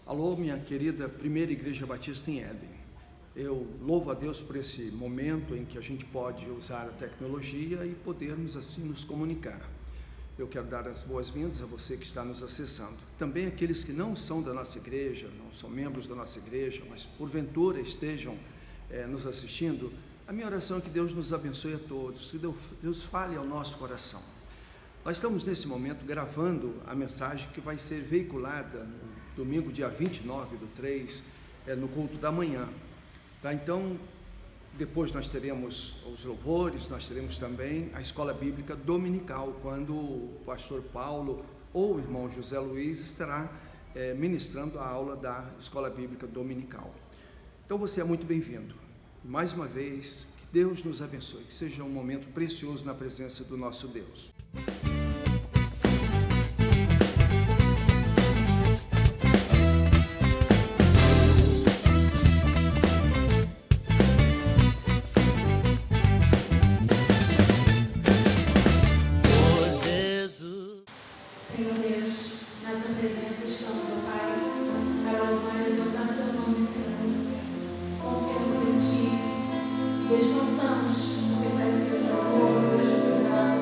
Alô, minha querida Primeira Igreja Batista em Éden. Eu louvo a Deus por esse momento em que a gente pode usar a tecnologia e podermos assim nos comunicar. Eu quero dar as boas-vindas a você que está nos acessando. Também aqueles que não são da nossa igreja, não são membros da nossa igreja, mas porventura estejam nos assistindo, a minha oração é que Deus nos abençoe a todos, que Deus fale ao nosso coração. Nós estamos nesse momento gravando a mensagem que vai ser veiculada no domingo, dia 29/3, no culto da manhã. Tá? Então, depois nós teremos os louvores, nós teremos também a escola bíblica dominical, quando o pastor Paulo ou o irmão José Luiz estará ministrando a aula da escola bíblica dominical. Então você é muito bem-vindo. Mais uma vez, que Deus nos abençoe, que seja um momento precioso na presença do nosso Deus. Descansamos, porque Pai de Deus é amor, Deus de cuidado.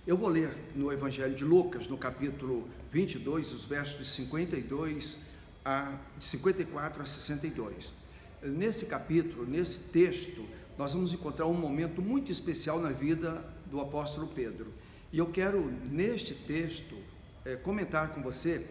Eu vou ler no Evangelho de Lucas, no capítulo 22, os versos de 54 a 62. nesse capítulo, nesse texto, nós vamos encontrar um momento muito especial na vida do apóstolo Pedro. E eu quero, neste texto, comentar com você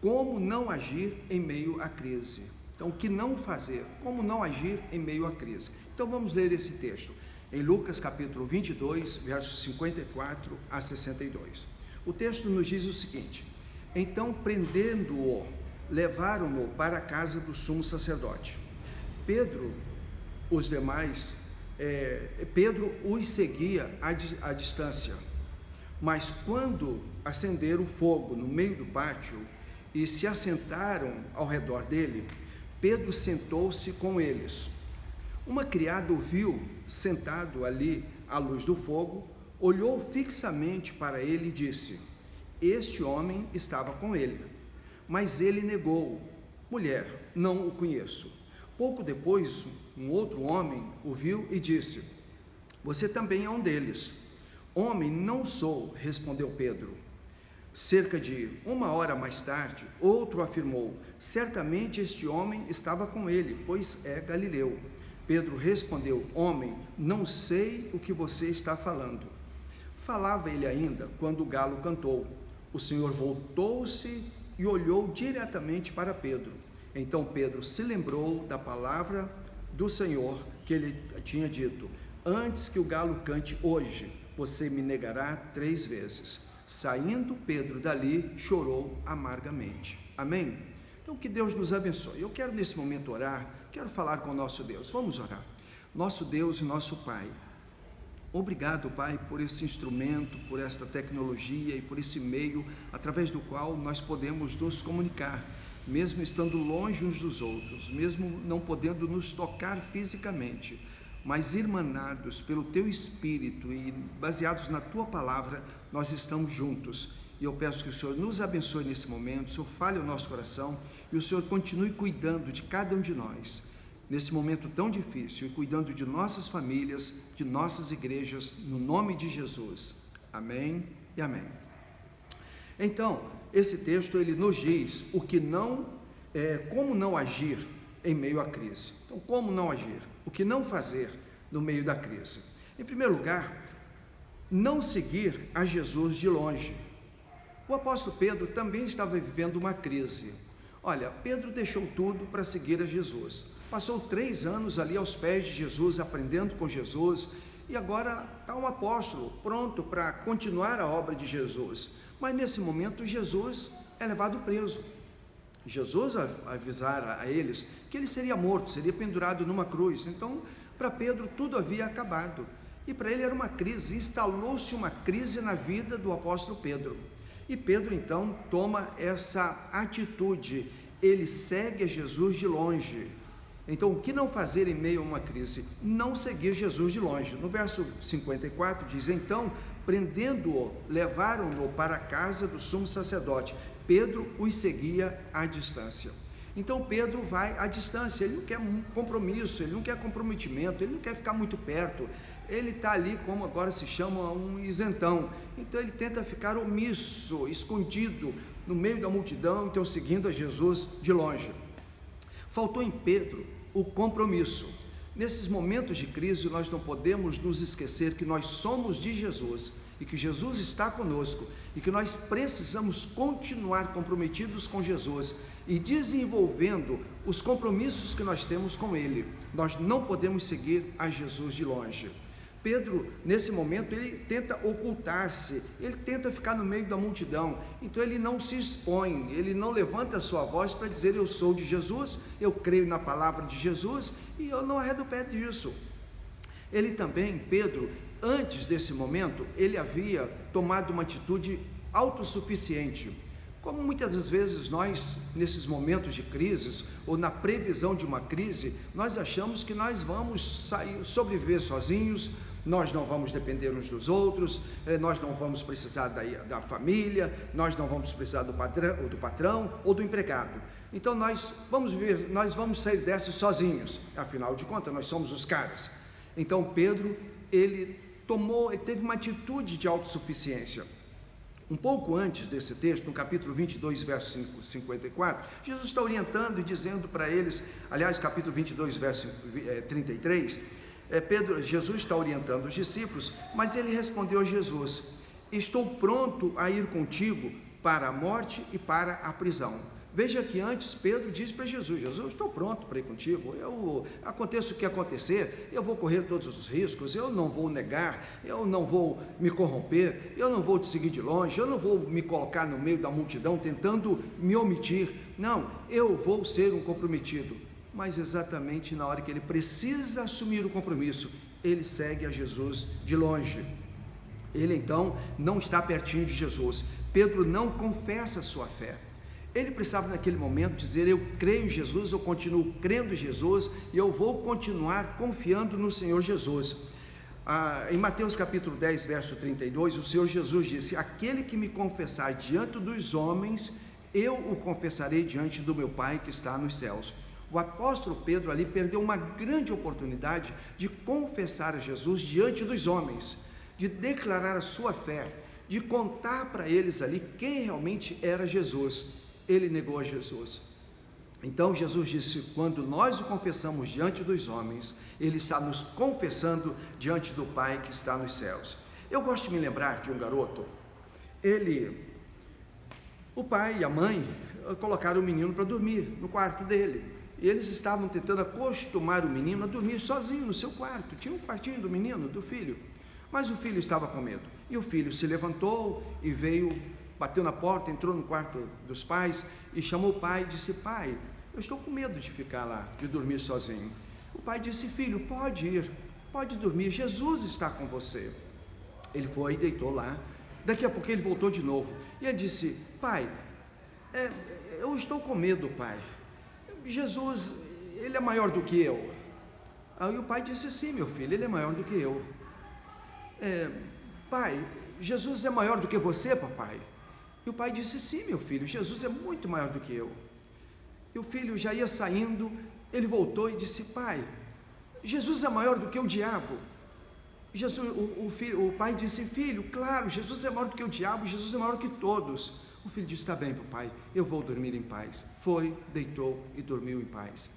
como não agir em meio à crise. Então, o que não fazer? Como não agir em meio à crise? Então, vamos ler esse texto em Lucas capítulo 22, versos 54 a 62. O texto nos diz o seguinte: então, prendendo-o, levaram-no para a casa do sumo sacerdote. Pedro os seguia à distância, mas quando acenderam fogo no meio do pátio e se assentaram ao redor dele, Pedro sentou-se com eles. Uma criada o viu sentado ali à luz do fogo, olhou fixamente para ele e disse: este homem estava com ele. Mas ele negou: mulher, não o conheço. Pouco depois, um outro homem o viu e disse: você também é um deles. Homem, não sou, respondeu Pedro. Cerca de 1 hora mais tarde, outro afirmou: certamente este homem estava com ele, pois é galileu. Pedro respondeu: homem, não sei o que você está falando. Falava ele ainda quando o galo cantou. O Senhor voltou-se e olhou diretamente para Pedro. Então Pedro se lembrou da palavra do Senhor que ele tinha dito: antes que o galo cante hoje, você me negará 3 vezes. Saindo Pedro dali, chorou amargamente. Amém? Então que Deus nos abençoe. Eu quero nesse momento orar, quero falar com o nosso Deus. Vamos orar. Nosso Deus e nosso Pai, obrigado, Pai, por esse instrumento, por esta tecnologia e por esse meio através do qual nós podemos nos comunicar, mesmo estando longe uns dos outros, mesmo não podendo nos tocar fisicamente, mas irmanados pelo Teu Espírito e baseados na Tua Palavra, nós estamos juntos. E eu peço que o Senhor nos abençoe nesse momento, o Senhor fale o nosso coração e o Senhor continue cuidando de cada um de nós, nesse momento tão difícil, e cuidando de nossas famílias, de nossas igrejas, no nome de Jesus. Amém e amém. Então, esse texto ele nos diz o que como não agir em meio à crise. Então, como não agir? O que não fazer no meio da crise? Em primeiro lugar, não seguir a Jesus de longe. O apóstolo Pedro também estava vivendo uma crise. Olha, Pedro deixou tudo para seguir a Jesus. Passou 3 anos ali aos pés de Jesus, aprendendo com Jesus, e agora está um apóstolo pronto para continuar a obra de Jesus. Mas nesse momento Jesus é levado preso. Jesus avisara a eles que ele seria morto, seria pendurado numa cruz. Então, para Pedro tudo havia acabado. E para ele era uma crise, instalou-se uma crise na vida do apóstolo Pedro. E Pedro então toma essa atitude, ele segue a Jesus de longe. Então, o que não fazer em meio a uma crise? Não seguir Jesus de longe. No verso 54 diz: então, prendendo-o, levaram-no para a casa do sumo sacerdote. Pedro os seguia à distância. Então Pedro vai à distância, ele não quer um compromisso, ele não quer comprometimento, ele não quer ficar muito perto, ele está ali como agora se chama um isentão. Então ele tenta ficar omisso, escondido no meio da multidão, então seguindo a Jesus de longe. Faltou em Pedro o compromisso. Nesses momentos de crise nós não podemos nos esquecer que nós somos de Jesus e que Jesus está conosco e que nós precisamos continuar comprometidos com Jesus e desenvolvendo os compromissos que nós temos com Ele. Nós não podemos seguir a Jesus de longe. Pedro, nesse momento, ele tenta ocultar-se, ele tenta ficar no meio da multidão, então ele não se expõe, ele não levanta a sua voz para dizer: eu sou de Jesus, eu creio na palavra de Jesus e eu não arredo o pé disso. Ele também, Pedro, antes desse momento, ele havia tomado uma atitude autossuficiente. Como muitas das vezes nós, nesses momentos de crises, ou na previsão de uma crise, nós achamos que nós vamos sobreviver sozinhos, nós não vamos depender uns dos outros, nós não vamos precisar da família, nós não vamos precisar do patrão ou do empregado. Então nós vamos sair dessa sozinhos, afinal de contas nós somos os caras. Então Pedro, ele teve uma atitude de autossuficiência. Um pouco antes desse texto, no capítulo 22, verso 54, Jesus está orientando e dizendo para eles, aliás, capítulo 22, verso 33, Jesus está orientando os discípulos, mas ele respondeu a Jesus: estou pronto a ir contigo para a morte e para a prisão. Veja que antes Pedro disse para Jesus: Jesus, eu estou pronto para ir contigo, aconteça o que acontecer, eu vou correr todos os riscos, eu não vou negar, eu não vou me corromper, eu não vou te seguir de longe, eu não vou me colocar no meio da multidão tentando me omitir, não, eu vou ser um comprometido. Mas exatamente na hora que ele precisa assumir o compromisso, ele segue a Jesus de longe. Ele então não está pertinho de Jesus. Pedro não confessa a sua fé. Ele precisava naquele momento dizer: eu creio em Jesus, eu continuo crendo em Jesus e eu vou continuar confiando no Senhor Jesus. Em Mateus capítulo 10, verso 32, o Senhor Jesus disse: aquele que me confessar diante dos homens, eu o confessarei diante do meu Pai que está nos céus. O apóstolo Pedro ali perdeu uma grande oportunidade de confessar a Jesus diante dos homens, de declarar a sua fé, de contar para eles ali quem realmente era Jesus. Ele negou a Jesus. Então Jesus disse: quando nós o confessamos diante dos homens, ele está nos confessando diante do Pai que está nos céus. Eu gosto de me lembrar de um garoto. O pai e a mãe colocaram o menino para dormir no quarto dele, e eles estavam tentando acostumar o menino a dormir sozinho no seu quarto. Tinha um quartinho do menino, do filho, mas o filho estava com medo, e o filho se levantou e veio, bateu na porta, entrou no quarto dos pais e chamou o pai e disse: pai, eu estou com medo de ficar lá, de dormir sozinho. O pai disse: filho, pode ir, pode dormir, Jesus está com você. Ele foi e deitou lá. Daqui a pouco ele voltou de novo e ele disse: pai, eu estou com medo, pai, Jesus, ele é maior do que eu. Aí o pai disse: sim, meu filho, ele é maior do que eu. Pai, Jesus é maior do que você, papai? E o pai disse: sim, meu filho, Jesus é muito maior do que eu. E o filho já ia saindo, ele voltou e disse: pai, Jesus é maior do que o diabo. O pai disse: filho, claro, Jesus é maior do que o diabo, Jesus é maior do que todos. O filho disse: está bem, papai, eu vou dormir em paz. Foi, deitou e dormiu em paz.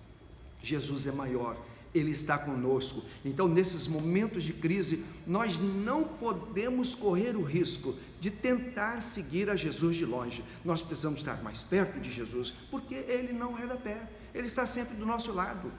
Jesus é maior, Ele está conosco. Então, nesses momentos de crise, nós não podemos correr o risco de tentar seguir a Jesus de longe. Nós precisamos estar mais perto de Jesus, porque Ele não arreda pé, Ele está sempre do nosso lado.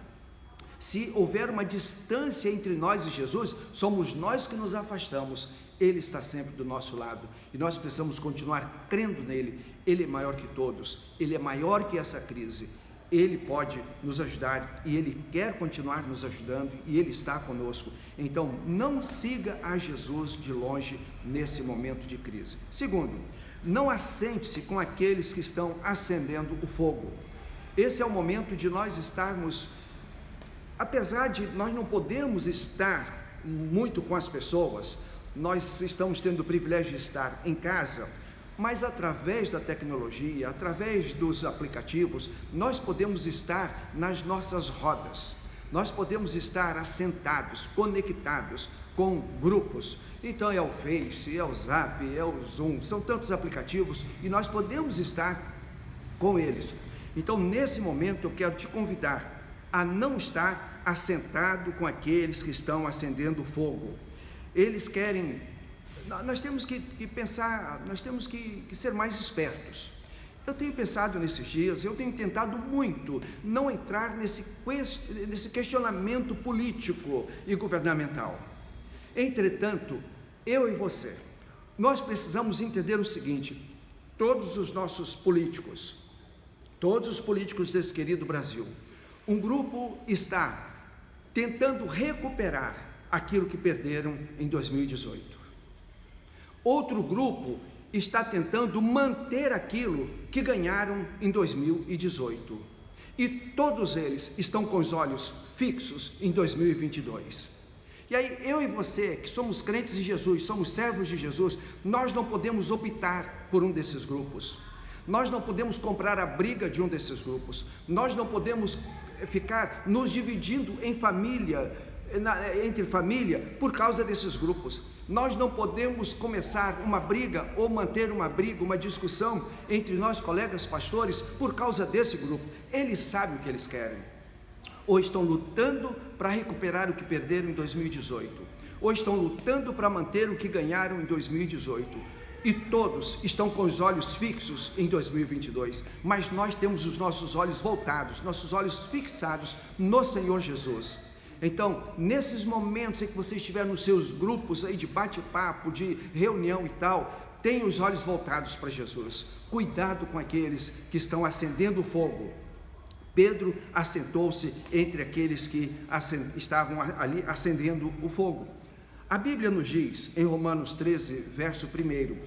Se houver uma distância entre nós e Jesus, somos nós que nos afastamos. Ele está sempre do nosso lado e nós precisamos continuar crendo nele. Ele é maior que todos, Ele é maior que essa crise. Ele pode nos ajudar e Ele quer continuar nos ajudando e Ele está conosco. Então, não siga a Jesus de longe nesse momento de crise. Segundo, não assente-se com aqueles que estão acendendo o fogo. Esse é o momento de nós estarmos, apesar de nós não podermos estar muito com as pessoas, nós estamos tendo o privilégio de estar em casa, mas através da tecnologia, através dos aplicativos, nós podemos estar nas nossas rodas, nós podemos estar assentados, conectados com grupos. Então é o Face, é o Zap, é o Zoom, são tantos aplicativos e nós podemos estar com eles. Então, nesse momento, eu quero te convidar a não estar assentado com aqueles que estão acendendo fogo. Eles querem... Nós temos que pensar, nós temos que ser mais espertos. Eu tenho pensado nesses dias, eu tenho tentado muito não entrar nesse questionamento político e governamental. Entretanto, eu e você, nós precisamos entender o seguinte: todos os nossos políticos, todos os políticos desse querido Brasil, um grupo está tentando recuperar aquilo que perderam em 2018. Outro grupo está tentando manter aquilo que ganharam em 2018. E todos eles estão com os olhos fixos em 2022. E aí, eu e você, que somos crentes em Jesus, somos servos de Jesus, nós não podemos optar por um desses grupos. Nós não podemos comprar a briga de um desses grupos. Nós não podemos ficar nos dividindo em família, entre família por causa desses grupos. Nós não podemos começar uma briga ou manter uma briga, uma discussão entre nós colegas pastores por causa desse grupo. Eles sabem o que eles querem, ou estão lutando para recuperar o que perderam em 2018, ou estão lutando para manter o que ganharam em 2018, e todos estão com os olhos fixos em 2022, mas nós temos os nossos olhos voltados, nossos olhos fixados no Senhor Jesus. Então, nesses momentos em que você estiver nos seus grupos aí de bate-papo, de reunião e tal, tenha os olhos voltados para Jesus. Cuidado com aqueles que estão acendendo o fogo. Pedro assentou-se entre aqueles que estavam ali acendendo o fogo. A Bíblia nos diz, em Romanos 13, verso 1,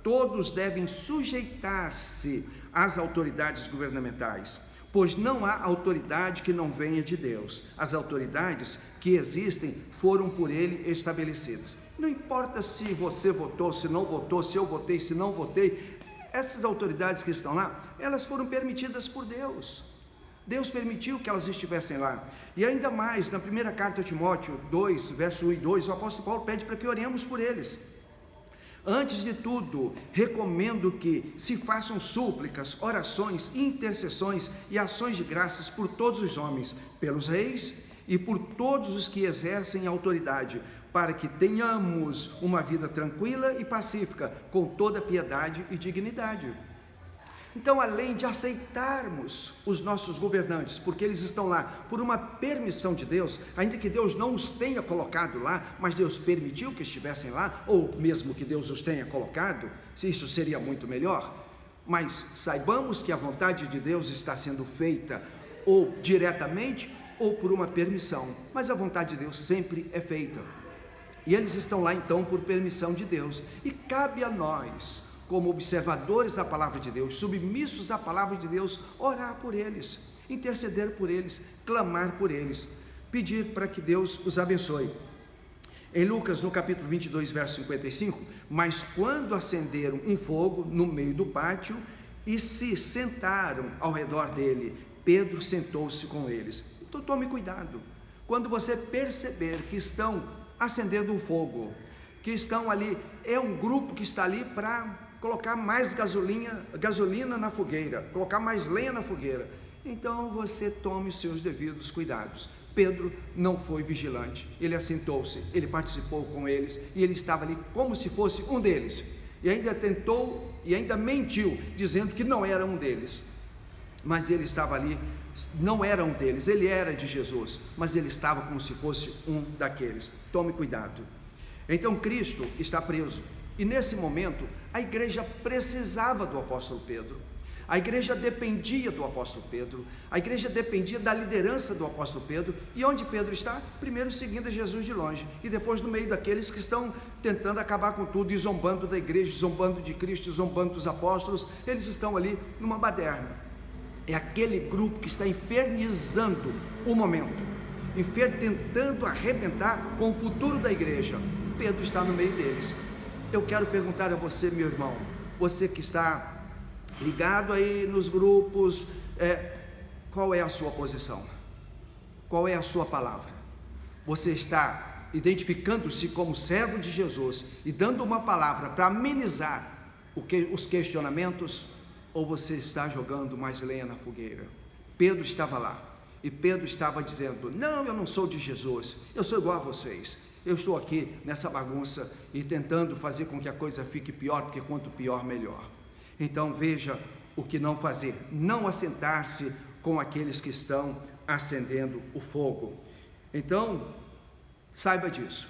todos devem sujeitar-se às autoridades governamentais, pois não há autoridade que não venha de Deus. As autoridades que existem foram por Ele estabelecidas. Não importa se você votou, se não votou, se eu votei, se não votei, essas autoridades que estão lá, elas foram permitidas por Deus. Deus permitiu que elas estivessem lá. E ainda mais, na primeira carta a Timóteo 2, verso 1 e 2, o apóstolo Paulo pede para que oremos por eles. Antes de tudo, recomendo que se façam súplicas, orações, intercessões e ações de graças por todos os homens, pelos reis e por todos os que exercem autoridade, para que tenhamos uma vida tranquila e pacífica, com toda piedade e dignidade. Então, além de aceitarmos os nossos governantes, porque eles estão lá por uma permissão de Deus, ainda que Deus não os tenha colocado lá, mas Deus permitiu que estivessem lá, ou mesmo que Deus os tenha colocado, isso seria muito melhor, mas saibamos que a vontade de Deus está sendo feita ou diretamente ou por uma permissão, mas a vontade de Deus sempre é feita, e eles estão lá então por permissão de Deus, e cabe a nós, como observadores da palavra de Deus, submissos à palavra de Deus, orar por eles, interceder por eles, clamar por eles, pedir para que Deus os abençoe. Em Lucas, no capítulo 22, verso 55, mas quando acenderam um fogo no meio do pátio e se sentaram ao redor dele, Pedro sentou-se com eles. Então tome cuidado, quando você perceber que estão acendendo um fogo, que estão ali, é um grupo que está ali para colocar mais gasolina na fogueira, colocar mais lenha na fogueira, então você tome os seus devidos cuidados. Pedro não foi vigilante, ele assentou-se, ele participou com eles, e ele estava ali como se fosse um deles, e ainda tentou, e ainda mentiu, dizendo que não era um deles, mas ele estava ali, não era um deles, ele era de Jesus, mas ele estava como se fosse um daqueles. Tome cuidado. Então Cristo está preso, e nesse momento a igreja precisava do apóstolo Pedro, a igreja dependia do apóstolo Pedro, a igreja dependia da liderança do apóstolo Pedro. E onde Pedro está? Primeiro seguindo Jesus de longe, e depois no meio daqueles que estão tentando acabar com tudo, e zombando da igreja, zombando de Cristo, zombando dos apóstolos. Eles estão ali numa baderna, é aquele grupo que está infernizando o momento, tentando arrebentar com o futuro da igreja. Pedro está no meio deles. Eu quero perguntar a você, meu irmão, você que está ligado aí nos grupos, qual é a sua posição? Qual é a sua palavra? Você está identificando-se como servo de Jesus e dando uma palavra para amenizar os questionamentos, ou você está jogando mais lenha na fogueira? Pedro estava lá, e Pedro estava dizendo: não, eu não sou de Jesus, eu sou igual a vocês. Eu estou aqui nessa bagunça e tentando fazer com que a coisa fique pior, porque quanto pior, melhor. Então veja o que não fazer: não assentar-se com aqueles que estão acendendo o fogo. Então, saiba disso.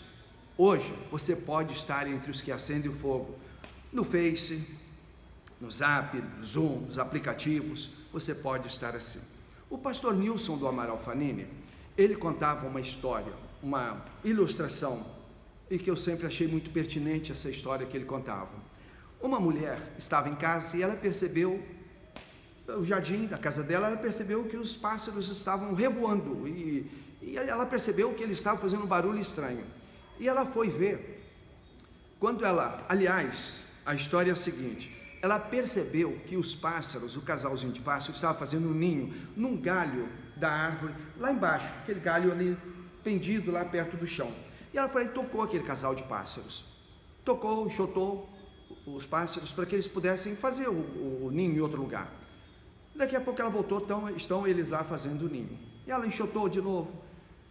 Hoje você pode estar entre os que acendem o fogo, no Face, no Zap, no Zoom, nos aplicativos, você pode estar assim. O pastor Nilson do Amaral Fanini, ele contava uma história, uma ilustração, e que eu sempre achei muito pertinente essa história que ele contava. Uma mulher estava em casa e ela percebeu, o jardim da casa dela, ela percebeu que os pássaros estavam revoando, e ela percebeu que eles estavam fazendo um barulho estranho, e ela foi ver. Quando ela, aliás, a história é a seguinte: ela percebeu que os pássaros, o casalzinho de pássaros, estava fazendo um ninho num galho da árvore, lá embaixo, aquele galho ali pendido lá perto do chão. E ela foi e tocou aquele casal de pássaros. Tocou, enxotou os pássaros para que eles pudessem fazer o ninho em outro lugar. Daqui a pouco ela voltou, então estão eles lá fazendo o ninho. E ela enxotou de novo.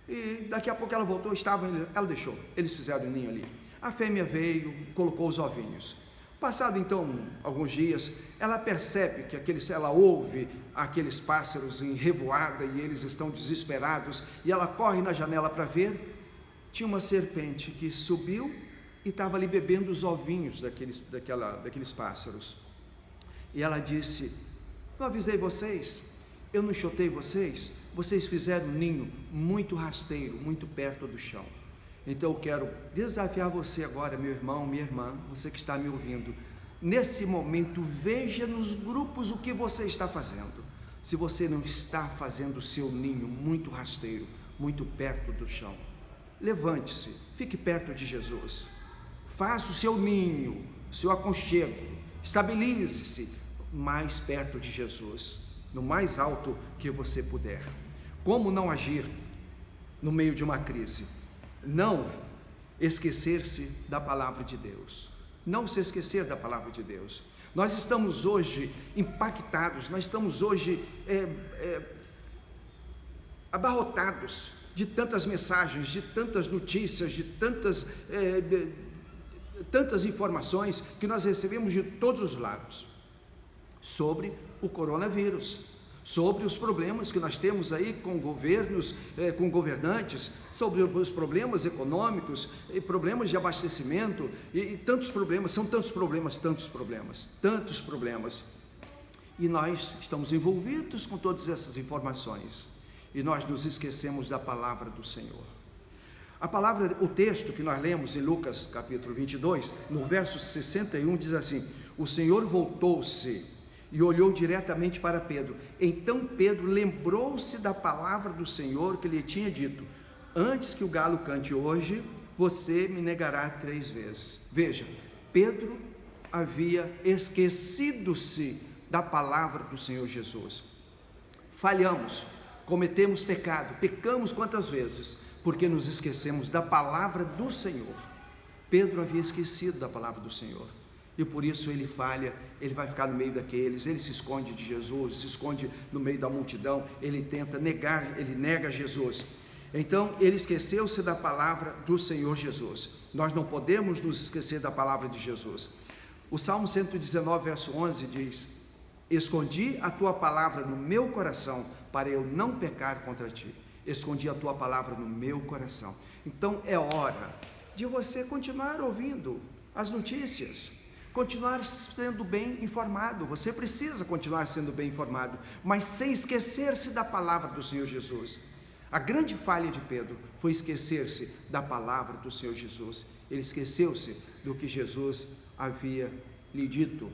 E daqui a pouco ela voltou, ela deixou. Eles fizeram o ninho ali. A fêmea veio, colocou os ovinhos. Passado então alguns dias, ela percebe que ela ouve aqueles pássaros em revoada e eles estão desesperados, e ela corre na janela para ver. Tinha uma serpente que subiu e estava ali bebendo os ovinhos daqueles pássaros. E ela disse: não avisei vocês? Eu não enxotei vocês? Vocês fizeram um ninho muito rasteiro, muito perto do chão. Então eu quero desafiar você agora, meu irmão, minha irmã, você que está me ouvindo. Nesse momento, veja nos grupos o que você está fazendo. Se você não está fazendo o seu ninho muito rasteiro, muito perto do chão, levante-se, fique perto de Jesus. Faça o seu ninho, seu aconchego, estabilize-se mais perto de Jesus, no mais alto que você puder. Como não agir no meio de uma crise? Não esquecer-se da palavra de Deus. Não se esquecer da palavra de Deus. Nós estamos hoje impactados, nós estamos hoje abarrotados de tantas mensagens, de tantas notícias, de tantas informações que nós recebemos de todos os lados sobre o coronavírus, sobre os problemas que nós temos aí com governos, com governantes, sobre os problemas econômicos, e problemas de abastecimento, e tantos problemas, são tantos problemas, e nós estamos envolvidos com todas essas informações, e nós nos esquecemos da palavra do Senhor. O texto que nós lemos em Lucas capítulo 22, no verso 61, diz assim: o Senhor voltou-se e olhou diretamente para Pedro. Então Pedro lembrou-se da palavra do Senhor que lhe tinha dito: antes que o galo cante hoje, você me negará 3 vezes. Veja, Pedro havia esquecido-se da palavra do Senhor Jesus. Falhamos, cometemos pecado, pecamos quantas vezes? Porque nos esquecemos da palavra do Senhor. Pedro havia esquecido da palavra do Senhor, e por isso ele falha, ele vai ficar no meio daqueles, ele se esconde de Jesus, se esconde no meio da multidão, ele tenta negar, ele nega Jesus. Então ele esqueceu-se da palavra do Senhor Jesus. Nós não podemos nos esquecer da palavra de Jesus. O Salmo 119, verso 11 diz: escondi a tua palavra no meu coração, para eu não pecar contra ti. Escondi a tua palavra no meu coração. Então é hora de você continuar ouvindo as notícias, continuar sendo bem informado. Você precisa continuar sendo bem informado, mas sem esquecer-se da palavra do Senhor Jesus. A grande falha de Pedro foi esquecer-se da palavra do Senhor Jesus. Ele esqueceu-se do que Jesus havia lhe dito.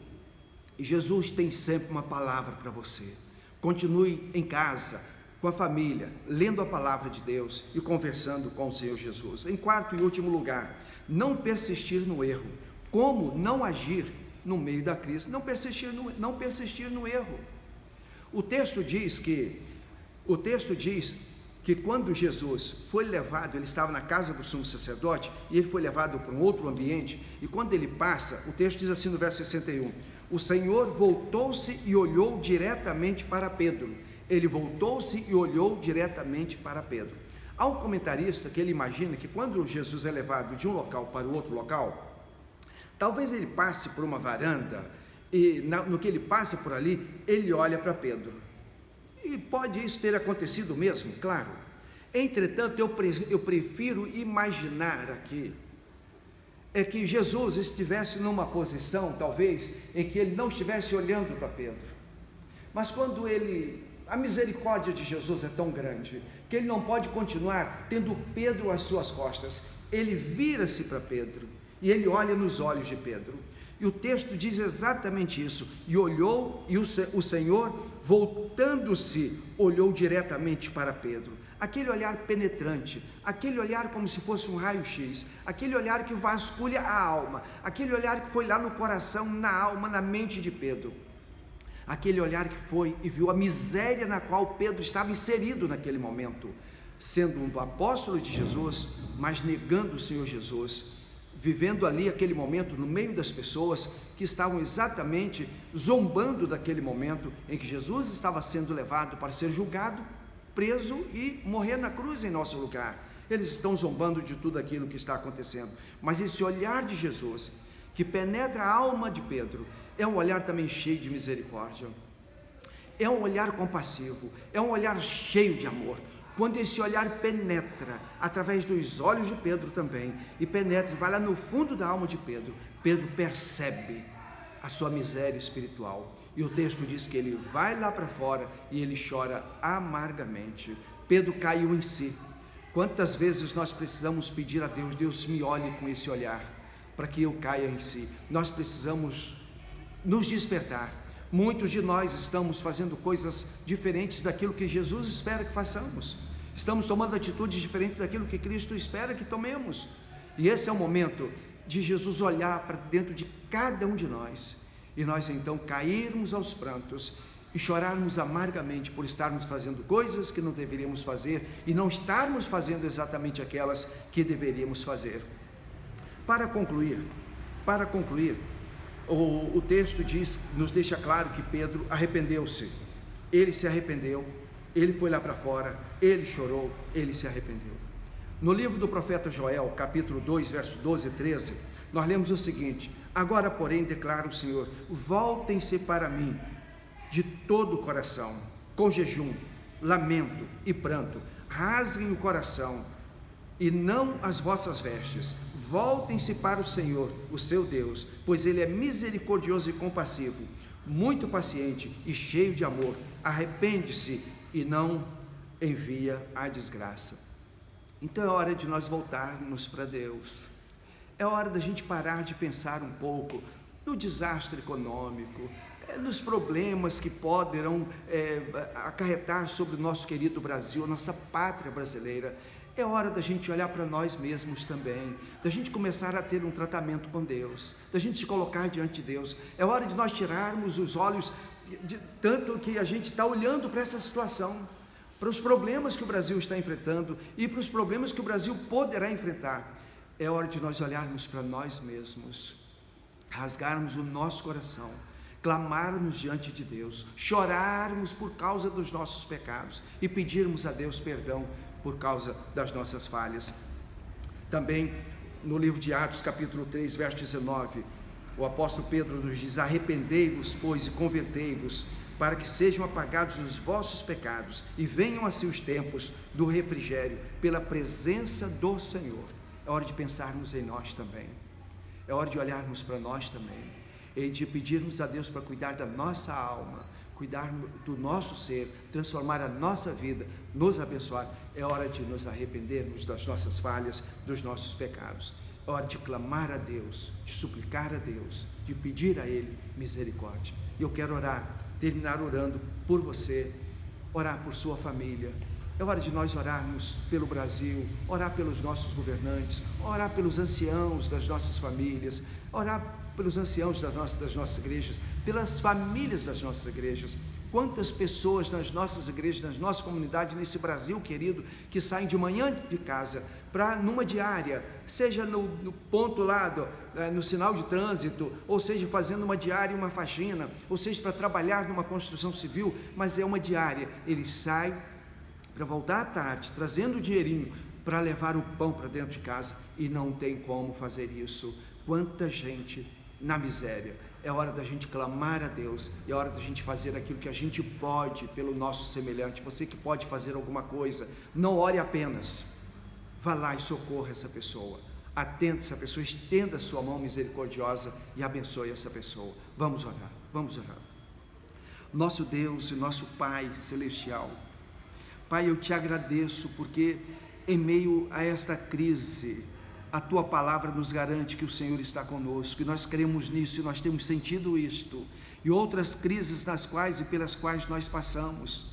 E Jesus tem sempre uma palavra para você. Continue em casa, com a família, lendo a palavra de Deus e conversando com o Senhor Jesus. Em quarto e último lugar, não persistir no erro. Como não agir no meio da crise? Não persistir no erro. O texto diz que quando Jesus foi levado, ele estava na casa do sumo sacerdote, e ele foi levado para um outro ambiente, e quando ele passa, o texto diz assim no verso 61, o Senhor voltou-se e olhou diretamente para Pedro. Ele voltou-se e olhou diretamente para Pedro. Há um comentarista que ele imagina que quando Jesus é levado de um local para o outro local, talvez ele passe por uma varanda, e no que ele passa por ali, ele olha para Pedro. E pode isso ter acontecido mesmo, claro. Entretanto, eu prefiro imaginar aqui, que Jesus estivesse numa posição, talvez, em que ele não estivesse olhando para Pedro. Mas quando a misericórdia de Jesus é tão grande, que ele não pode continuar tendo Pedro às suas costas. Ele vira-se para Pedro, e ele olha nos olhos de Pedro. E o texto diz exatamente isso. E olhou, e o Senhor, voltando-se, olhou diretamente para Pedro. Aquele olhar penetrante, aquele olhar como se fosse um raio-x, aquele olhar que vasculha a alma, aquele olhar que foi lá no coração, na alma, na mente de Pedro. Aquele olhar que foi e viu a miséria na qual Pedro estava inserido naquele momento. sendo um apóstolo de Jesus, mas negando o Senhor Jesus, vivendo ali aquele momento no meio das pessoas que estavam exatamente zombando daquele momento em que Jesus estava sendo levado para ser julgado, preso e morrer na cruz em nosso lugar. Eles estão zombando de tudo aquilo que está acontecendo, mas esse olhar de Jesus, que penetra a alma de Pedro, é um olhar também cheio de misericórdia, é um olhar compassivo, é um olhar cheio de amor. Quando esse olhar penetra através dos olhos de Pedro também, e penetra e vai lá no fundo da alma de Pedro, Pedro percebe a sua miséria espiritual, e o texto diz que ele vai lá para fora e ele chora amargamente. Pedro caiu em si. Quantas vezes nós precisamos pedir a Deus: Deus, me olhe com esse olhar, para que eu caia em si. Nós precisamos nos despertar. Muitos de nós estamos fazendo coisas diferentes daquilo que Jesus espera que façamos, estamos tomando atitudes diferentes daquilo que Cristo espera que tomemos, e esse é o momento de Jesus olhar para dentro de cada um de nós, e nós então cairmos aos prantos e chorarmos amargamente por estarmos fazendo coisas que não deveríamos fazer e não estarmos fazendo exatamente aquelas que deveríamos fazer. Para concluir, o texto nos deixa claro que Pedro arrependeu-se. Ele se arrependeu, ele foi lá para fora, ele chorou, ele se arrependeu. No livro do profeta Joel, capítulo 2, verso 12 e 13, nós lemos o seguinte: agora, porém, declara o Senhor, voltem-se para mim de todo o coração, com jejum, lamento e pranto, rasguem o coração e não as vossas vestes, voltem-se para o Senhor, o seu Deus, pois Ele é misericordioso e compassivo, muito paciente e cheio de amor, arrepende-se e não envia a desgraça. Então é hora de nós voltarmos para Deus, é hora da gente parar de pensar um pouco no desastre econômico, nos problemas que poderão acarretar sobre o nosso querido Brasil, a nossa pátria brasileira. É hora da gente olhar para nós mesmos também, da gente começar a ter um tratamento com Deus, da gente se colocar diante de Deus. É hora de nós tirarmos os olhos de tanto que a gente está olhando para essa situação, para os problemas que o Brasil está enfrentando e para os problemas que o Brasil poderá enfrentar. É hora de nós olharmos para nós mesmos, rasgarmos o nosso coração, clamarmos diante de Deus, chorarmos por causa dos nossos pecados e pedirmos a Deus perdão por causa das nossas falhas. Também no livro de Atos, capítulo 3, verso 19, o apóstolo Pedro nos diz: arrependei-vos, pois, e convertei-vos, para que sejam apagados os vossos pecados e venham a si os tempos do refrigério pela presença do Senhor. É hora de pensarmos em nós também, é hora de olharmos para nós também, e de pedirmos a Deus para cuidar da nossa alma, cuidar do nosso ser, transformar a nossa vida, nos abençoar. É hora de nos arrependermos das nossas falhas, dos nossos pecados. É hora de clamar a Deus, de suplicar a Deus, de pedir a Ele misericórdia. E eu quero terminar orando por você, orar por sua família. É hora de nós orarmos pelo Brasil, orar pelos nossos governantes, orar pelos anciãos das nossas famílias, orar pelos anciãos das nossas igrejas, pelas famílias das nossas igrejas. Quantas pessoas nas nossas igrejas, nas nossas comunidades, nesse Brasil querido, que saem de manhã de casa para numa diária, seja no ponto lá, no sinal de trânsito, ou seja fazendo uma diária, uma faxina, ou seja para trabalhar numa construção civil, mas é uma diária. Eles saem para voltar à tarde, trazendo o dinheirinho para levar o pão para dentro de casa, e não tem como fazer isso. Quanta gente na miséria. É hora da gente clamar a Deus, é hora da gente fazer aquilo que a gente pode pelo nosso semelhante. Você que pode fazer alguma coisa, não ore apenas, vá lá e socorra essa pessoa, atenda essa pessoa, estenda a sua mão misericordiosa e abençoe essa pessoa. Vamos orar, vamos orar. Nosso Deus e nosso Pai Celestial, Pai, eu te agradeço porque em meio a esta crise, a Tua palavra nos garante que o Senhor está conosco, e nós cremos nisso, e nós temos sentido isto, e outras crises nas quais e pelas quais nós passamos,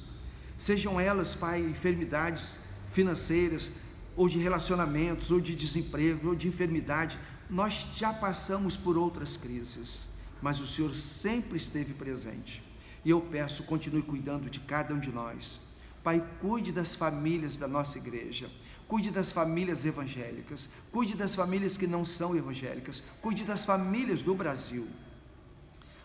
sejam elas, Pai, enfermidades financeiras, ou de relacionamentos, ou de desemprego, ou de enfermidade, nós já passamos por outras crises, mas o Senhor sempre esteve presente, e eu peço, continue cuidando de cada um de nós. Pai, cuide das famílias da nossa igreja, cuide das famílias evangélicas, cuide das famílias que não são evangélicas, cuide das famílias do Brasil.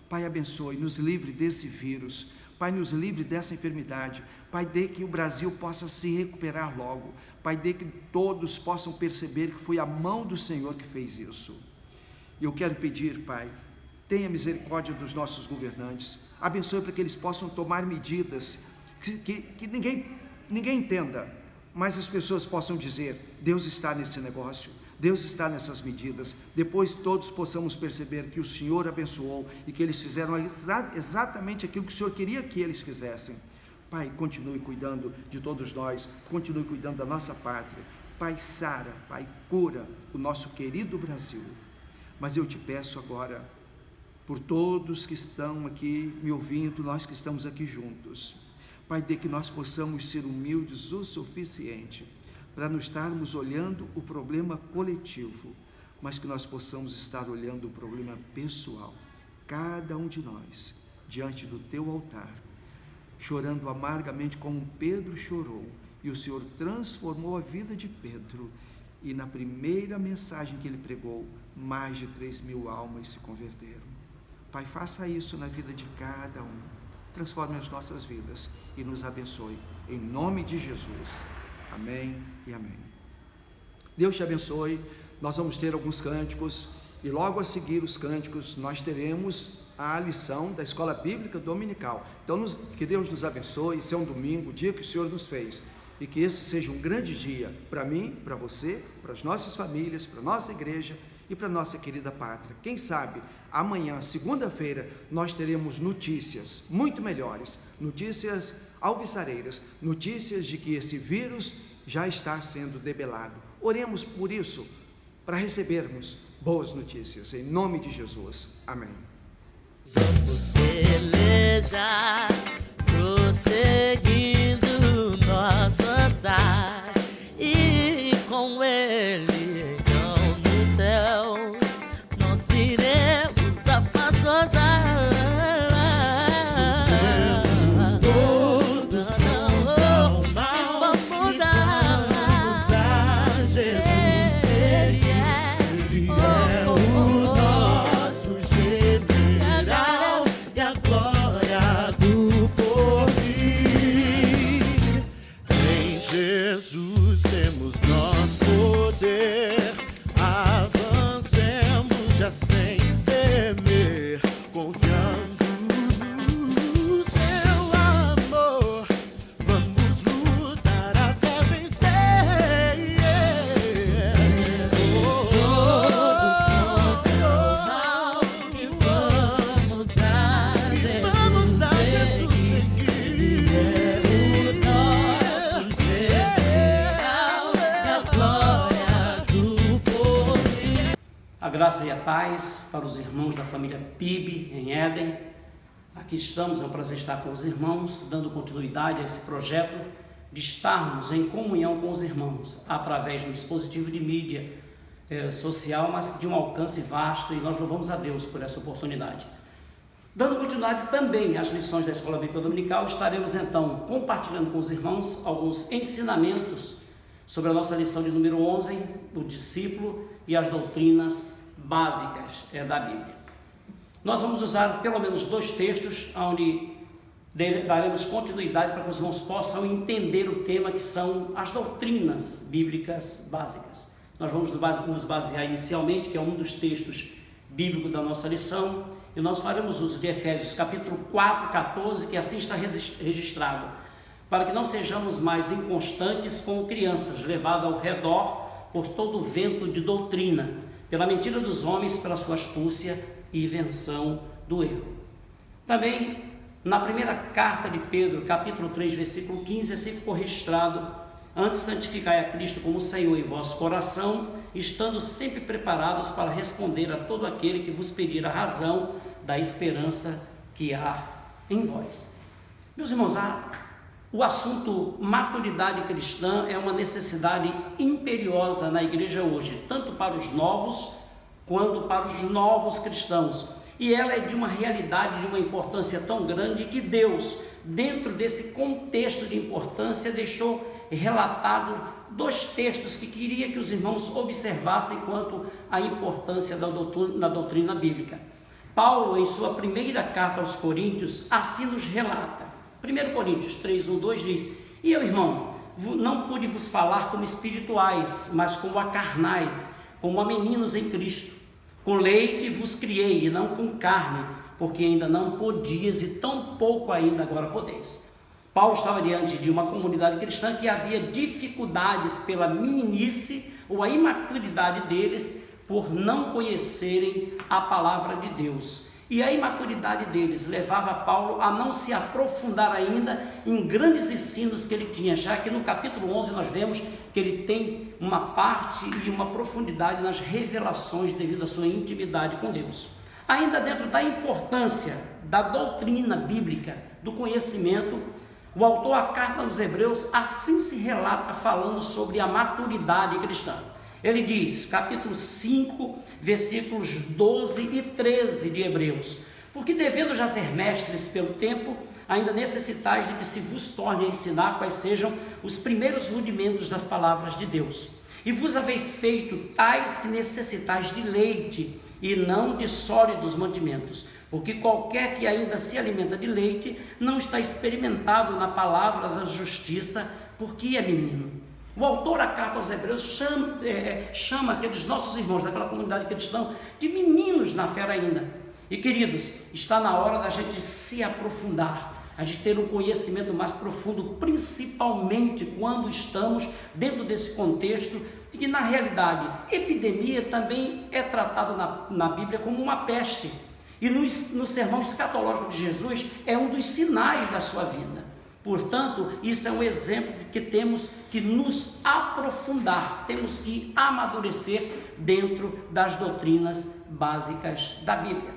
Pai, abençoe, nos livre desse vírus, Pai, nos livre dessa enfermidade, Pai, dê que o Brasil possa se recuperar logo, Pai, dê que todos possam perceber que foi a mão do Senhor que fez isso. E eu quero pedir, Pai, tenha misericórdia dos nossos governantes, abençoe para que eles possam tomar medidas que ninguém entenda, mas as pessoas possam dizer: Deus está nesse negócio, Deus está nessas medidas. Depois todos possamos perceber que o Senhor abençoou e que eles fizeram exatamente aquilo que o Senhor queria que eles fizessem. Pai, continue cuidando de todos nós, continue cuidando da nossa pátria. Pai, sara, Pai, cura o nosso querido Brasil. Mas eu te peço agora, por todos que estão aqui me ouvindo, nós que estamos aqui juntos, Pai, de que nós possamos ser humildes o suficiente para não estarmos olhando o problema coletivo, mas que nós possamos estar olhando o problema pessoal, cada um de nós, diante do teu altar, chorando amargamente como Pedro chorou, e o Senhor transformou a vida de Pedro, e na primeira mensagem que ele pregou, mais de 3.000 almas se converteram. Pai, faça isso na vida de cada um, transforme as nossas vidas e nos abençoe, em nome de Jesus. Amém e amém. Deus te abençoe. Nós vamos ter alguns cânticos e logo a seguir os cânticos nós teremos a lição da Escola Bíblica Dominical. Então que Deus nos abençoe. Esse é um domingo, o dia que o Senhor nos fez, e que esse seja um grande dia para mim, para você, para as nossas famílias, para a nossa igreja e para a nossa querida pátria. Quem sabe amanhã, segunda-feira, nós teremos notícias muito melhores, notícias alvissareiras, notícias de que esse vírus já está sendo debelado. Oremos por isso, para recebermos boas notícias, em nome de Jesus. Amém. Vamos pelejar, prosseguindo nosso andar, e com Ele então no céu nós iremos a paz gozar. Todos não vamos dar a Jesus. Ele é o nosso general e a glória do porvir. Em Jesus temos nós poder, avancemos já sem temer, confiando no seu amor, vamos lutar até vencer. Todos contra o mal e vamos a Jesus seguir. O nosso general e a glória do porvir. A graça e a paz para os irmãos da família PIB em Éden. Aqui estamos, é um prazer estar com os irmãos, dando continuidade a esse projeto de estarmos em comunhão com os irmãos, através de um dispositivo de mídia social, mas de um alcance vasto, e nós louvamos a Deus por essa oportunidade. Dando continuidade também às lições da Escola Bíblica Dominical, estaremos então compartilhando com os irmãos alguns ensinamentos sobre a nossa lição de número 11, do discípulo e as doutrinas básicas da Bíblia. Nós vamos usar pelo menos 2 textos, onde daremos continuidade para que os irmãos possam entender o tema, que são as doutrinas bíblicas básicas. Nós vamos nos basear inicialmente, que é um dos textos bíblicos da nossa lição, e nós faremos uso de Efésios capítulo 4, 14, que assim está registrado: para que não sejamos mais inconstantes como crianças, levados ao redor por todo o vento de doutrina, pela mentira dos homens, pela sua astúcia e invenção do erro. Também, na primeira carta de Pedro, capítulo 3, versículo 15, assim ficou registrado: antes santificai a Cristo como Senhor em vosso coração, estando sempre preparados para responder a todo aquele que vos pedir a razão da esperança que há em vós. Meus irmãos, o assunto maturidade cristã é uma necessidade imperiosa na igreja hoje, tanto para os novos quanto para os novos cristãos. e ela é de uma realidade, de uma importância tão grande que Deus, dentro desse contexto de importância, deixou relatados 2 textos que queria que os irmãos observassem quanto à importância da doutrina bíblica. Paulo, em sua primeira carta aos Coríntios, assim nos relata. 1 Coríntios 3, 1, 2 diz: E eu, irmão, não pude vos falar como espirituais, mas como a carnais, como a meninos em Cristo. Com leite vos criei, e não com carne, porque ainda não podias, e tão pouco ainda agora podeis. Paulo estava diante de uma comunidade cristã que havia dificuldades pela meninice ou a imaturidade deles por não conhecerem a palavra de Deus. E a imaturidade deles levava Paulo a não se aprofundar ainda em grandes ensinos que ele tinha, já que no capítulo 11 nós vemos que ele tem uma parte e uma profundidade nas revelações devido à sua intimidade com Deus. Ainda dentro da importância da doutrina bíblica, do conhecimento, o autor à carta aos Hebreus assim se relata falando sobre a maturidade cristã. Ele diz, capítulo 5, versículos 12 e 13 de Hebreus: Porque devendo já ser mestres pelo tempo, ainda necessitais de que se vos torne a ensinar quais sejam os primeiros rudimentos das palavras de Deus. E vos haveis feito tais que necessitais de leite, e não de sólidos mantimentos, porque qualquer que ainda se alimenta de leite, não está experimentado na palavra da justiça, porque é menino. O autor da carta aos Hebreus chama aqueles nossos irmãos daquela comunidade cristã de meninos na fé ainda. E queridos, está na hora da gente se aprofundar, a gente ter um conhecimento mais profundo, principalmente quando estamos dentro desse contexto de que, na realidade, epidemia também é tratada na Bíblia como uma peste. E no sermão escatológico de Jesus é um dos sinais da sua vinda. Portanto, isso é um exemplo de que temos que nos aprofundar, temos que amadurecer dentro das doutrinas básicas da Bíblia.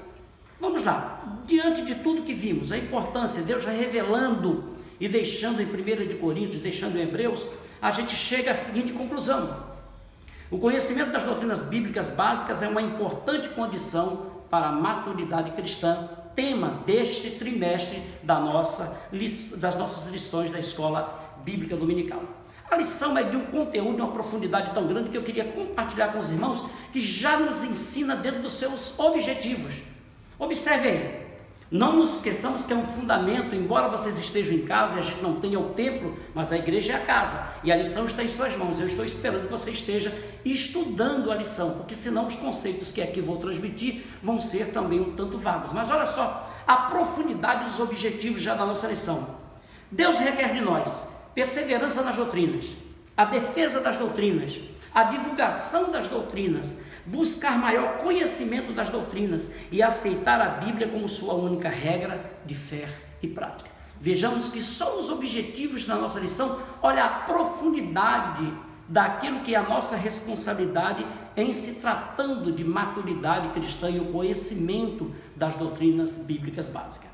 Vamos lá, diante de tudo que vimos, a importância, Deus já revelando e deixando em 1 Coríntios, deixando em Hebreus, a gente chega à seguinte conclusão: o conhecimento das doutrinas bíblicas básicas é uma importante condição para a maturidade cristã, tema deste trimestre das nossas lições da Escola Bíblica Dominical. A lição é de um conteúdo, de uma profundidade tão grande que eu queria compartilhar com os irmãos, que já nos ensina dentro dos seus objetivos. Observe aí, não nos esqueçamos que é um fundamento, embora vocês estejam em casa e a gente não tenha o templo, mas a igreja é a casa, e a lição está em suas mãos. Eu estou esperando que você esteja estudando a lição, porque senão os conceitos que aqui vou transmitir vão ser também um tanto vagos. Mas olha só, a profundidade dos objetivos já da nossa lição. Deus requer de nós perseverança nas doutrinas, a defesa das doutrinas, a divulgação das doutrinas, buscar maior conhecimento das doutrinas e aceitar a Bíblia como sua única regra de fé e prática. Vejamos que só os objetivos da nossa lição, olha a profundidade daquilo que é a nossa responsabilidade em se tratando de maturidade cristã e o conhecimento das doutrinas bíblicas básicas.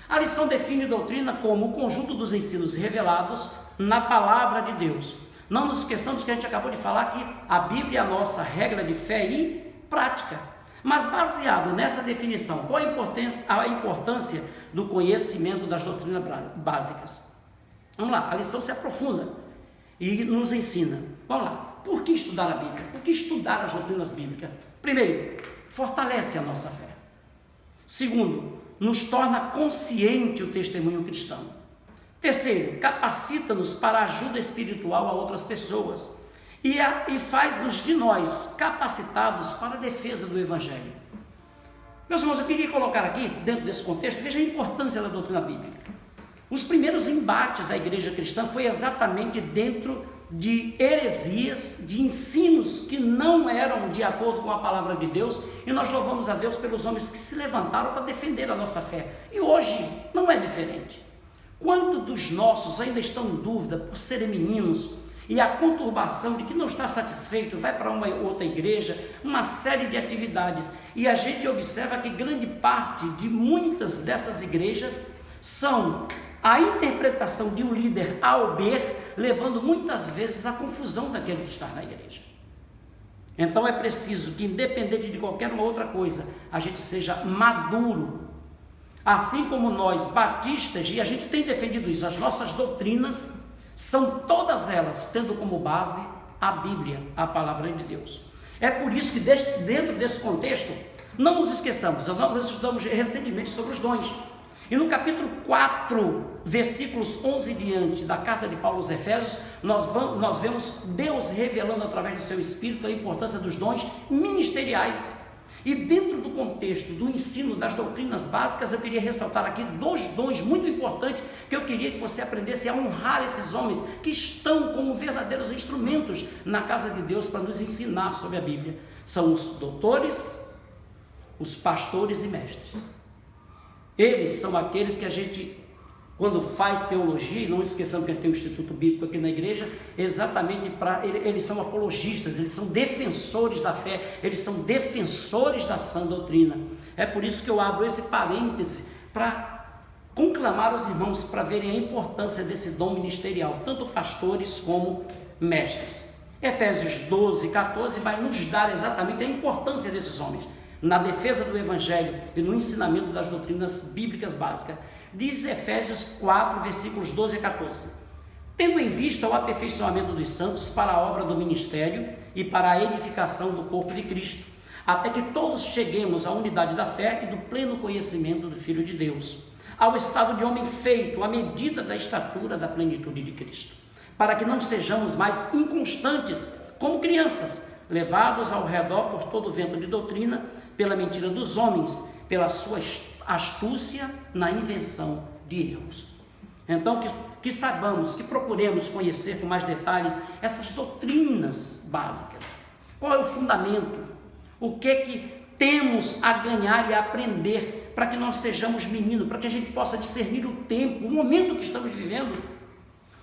A lição define doutrina como o conjunto dos ensinos revelados na palavra de Deus. Não nos esqueçamos que a gente acabou de falar que a Bíblia é a nossa regra de fé e prática. Mas baseado nessa definição, qual a importância do conhecimento das doutrinas básicas? Vamos lá, a lição se aprofunda e nos ensina. Vamos lá, por que estudar a Bíblia? Por que estudar as doutrinas bíblicas? Primeiro, fortalece a nossa fé. Segundo, nos torna consciente o testemunho cristão. Terceiro, capacita-nos para a ajuda espiritual a outras pessoas e faz-nos de nós capacitados para a defesa do Evangelho. Meus irmãos, eu queria colocar aqui, dentro desse contexto, veja a importância da doutrina bíblica. Os primeiros embates da igreja cristã foi exatamente dentro de heresias, de ensinos que não eram de acordo com a palavra de Deus, e nós louvamos a Deus pelos homens que se levantaram para defender a nossa fé. E hoje não é diferente. Quantos dos nossos ainda estão em dúvida por serem meninos e a conturbação de que não está satisfeito, vai para uma outra igreja, uma série de atividades, e a gente observa que grande parte de muitas dessas igrejas são a interpretação de um líder A ou B, levando muitas vezes à confusão daquele que está na igreja. Então é preciso que, independente de qualquer uma outra coisa, a gente seja maduro. Assim como nós, batistas, e a gente tem defendido isso, as nossas doutrinas são todas elas tendo como base a Bíblia, a palavra de Deus. É por isso que dentro desse contexto, não nos esqueçamos, nós estudamos recentemente sobre os dons. E no capítulo 4, versículos 11 e diante da carta de Paulo aos Efésios, nós vemos Deus revelando através do seu Espírito a importância dos dons ministeriais. E dentro do contexto do ensino das doutrinas básicas, eu queria ressaltar aqui 2 dons muito importantes que eu queria que você aprendesse a honrar esses homens que estão como verdadeiros instrumentos na casa de Deus para nos ensinar sobre a Bíblia. São os doutores, os pastores e mestres. Eles são aqueles que a gente, quando faz teologia, e não esqueçamos que a gente tem um Instituto Bíblico aqui na igreja, exatamente eles são apologistas, eles são defensores da fé, eles são defensores da sã doutrina. É por isso que eu abro esse parêntese para conclamar os irmãos para verem a importância desse dom ministerial, tanto pastores como mestres. Efésios 12, 14 vai nos dar exatamente a importância desses homens na defesa do Evangelho e no ensinamento das doutrinas bíblicas básicas. Diz Efésios 4, versículos 12 a 14: tendo em vista o aperfeiçoamento dos santos para a obra do ministério e para a edificação do corpo de Cristo, até que todos cheguemos à unidade da fé e do pleno conhecimento do Filho de Deus, ao estado de homem feito à medida da estatura da plenitude de Cristo, para que não sejamos mais inconstantes como crianças, levados ao redor por todo o vento de doutrina, pela mentira dos homens, pela sua astúcia na invenção de erros. Então que saibamos, que procuremos conhecer com mais detalhes essas doutrinas básicas. Qual é o fundamento? O que temos a ganhar e a aprender para que nós sejamos meninos, para que a gente possa discernir o tempo, o momento que estamos vivendo.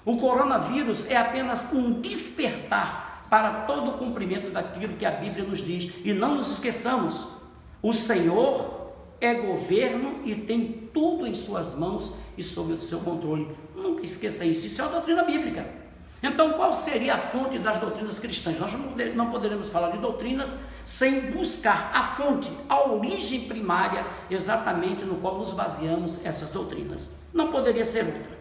O coronavírus é apenas um despertar para todo o cumprimento daquilo que a Bíblia nos diz. E não nos esqueçamos, o Senhor é governo e tem tudo em suas mãos e sob o seu controle. Nunca esqueça isso, isso é uma doutrina bíblica. Então, qual seria a fonte das doutrinas cristãs? Nós não poderemos falar de doutrinas sem buscar a fonte, a origem primária, exatamente no qual nos baseamos essas doutrinas. Não poderia ser outra.